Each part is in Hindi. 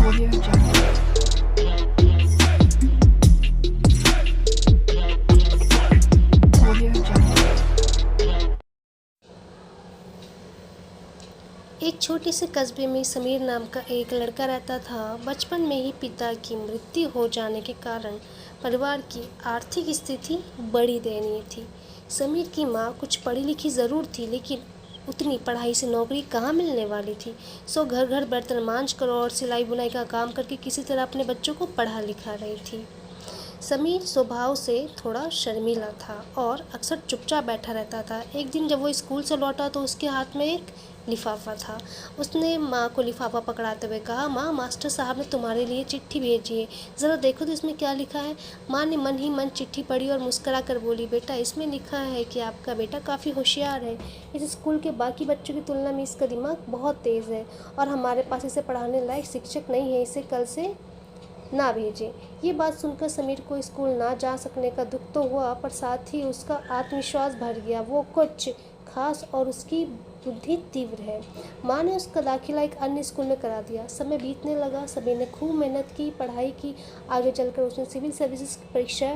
Audio Jungle. Audio Jungle. एक छोटे से कस्बे में समीर नाम का एक लड़का रहता था। बचपन में ही पिता की मृत्यु हो जाने के कारण परिवार की आर्थिक स्थिति बड़ी दयनीय थी। समीर की माँ कुछ पढ़ी लिखी ज़रूर थी, लेकिन उतनी पढ़ाई से नौकरी कहाँ मिलने वाली थी। सो घर घर बर्तन मांज कर और सिलाई बुनाई का काम करके किसी तरह अपने बच्चों को पढ़ा लिखा रही थी। समीर स्वभाव से थोड़ा शर्मीला था और अक्सर चुपचाप बैठा रहता था। एक दिन जब वो स्कूल से लौटा तो उसके हाथ में एक लिफाफा था। उसने माँ को लिफाफा पकड़ाते हुए कहा, माँ, मास्टर साहब ने तुम्हारे लिए चिट्ठी भेजी है, ज़रा देखो तो इसमें क्या लिखा है। माँ ने मन ही मन चिट्ठी पढ़ी और मुस्करा कर बोली, बेटा, इसमें लिखा है कि आपका बेटा काफ़ी होशियार है। इस स्कूल के बाकी बच्चों की तुलना में इसका दिमाग बहुत तेज़ है और हमारे पास इसे पढ़ाने लायक शिक्षक नहीं है। इसे कल से ना भेजें। ये बात सुनकर समीर को स्कूल ना जा सकने का दुख तो हुआ, पर साथ ही उसका आत्मविश्वास भर गया। वो कुछ खास और उसकी बुद्धि तीव्र है। माँ ने उसका दाखिला एक अन्य स्कूल में करा दिया। समय बीतने लगा। समीर ने खूब मेहनत की, पढ़ाई की। आगे चलकर उसने सिविल सर्विसेज की परीक्षा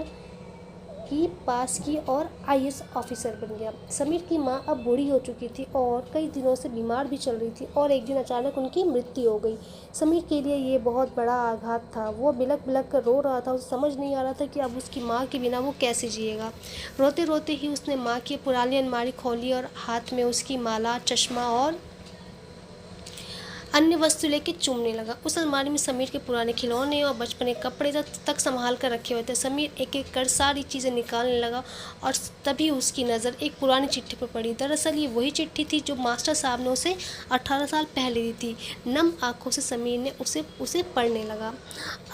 की, पास की और आईएएस ऑफिसर बन गया। समीर की माँ अब बूढ़ी हो चुकी थी और कई दिनों से बीमार भी चल रही थी और एक दिन अचानक उनकी मृत्यु हो गई। समीर के लिए ये बहुत बड़ा आघात था। वो बिलख बिलख कर रो रहा था। उसे समझ नहीं आ रहा था कि अब उसकी माँ के बिना वो कैसे जिएगा। रोते रोते ही उसने माँ की पुरानी अलमारी खोली और हाथ में उसकी माला, चश्मा और अन्य वस्तु लेके चूमने लगा। उस अलमारी में समीर के पुराने खिलौने और बचपन के कपड़े तक संभाल कर रखे हुए थे। समीर एक एक कर सारी चीज़ें निकालने लगा और तभी उसकी नज़र एक पुरानी चिट्ठी पर पड़ी। दरअसल ये वही चिट्ठी थी जो मास्टर साहब ने उसे 18 साल पहले दी थी। नम आंखों से समीर ने उसे पढ़ने लगा।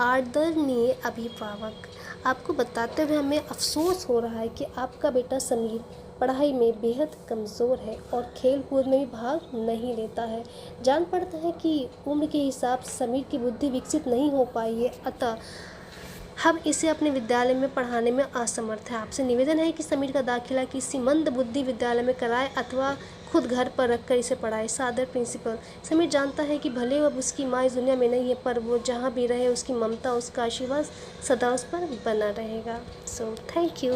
आदरणीय अभिभावक, आपको बताते हुए हमें अफसोस हो रहा है कि आपका बेटा समीर पढ़ाई में बेहद कमज़ोर है और खेल कूद में भी भाग नहीं लेता है। जान पड़ता है कि उम्र के हिसाब से समीर की बुद्धि विकसित नहीं हो पाई है, अतः हम इसे अपने विद्यालय में पढ़ाने में असमर्थ हैं। आपसे निवेदन है कि समीर का दाखिला किसी मंद बुद्धि विद्यालय में कराए अथवा खुद घर पर रखकर इसे पढ़ाए। सादर प्रिंसिपल। समीर जानता है कि भले अब उसकी माँ इस दुनिया में नहीं है, पर वो जहाँ भी रहे उसकी ममता, उसका आशीर्वाद सदा उस पर बना रहेगा। So thank you.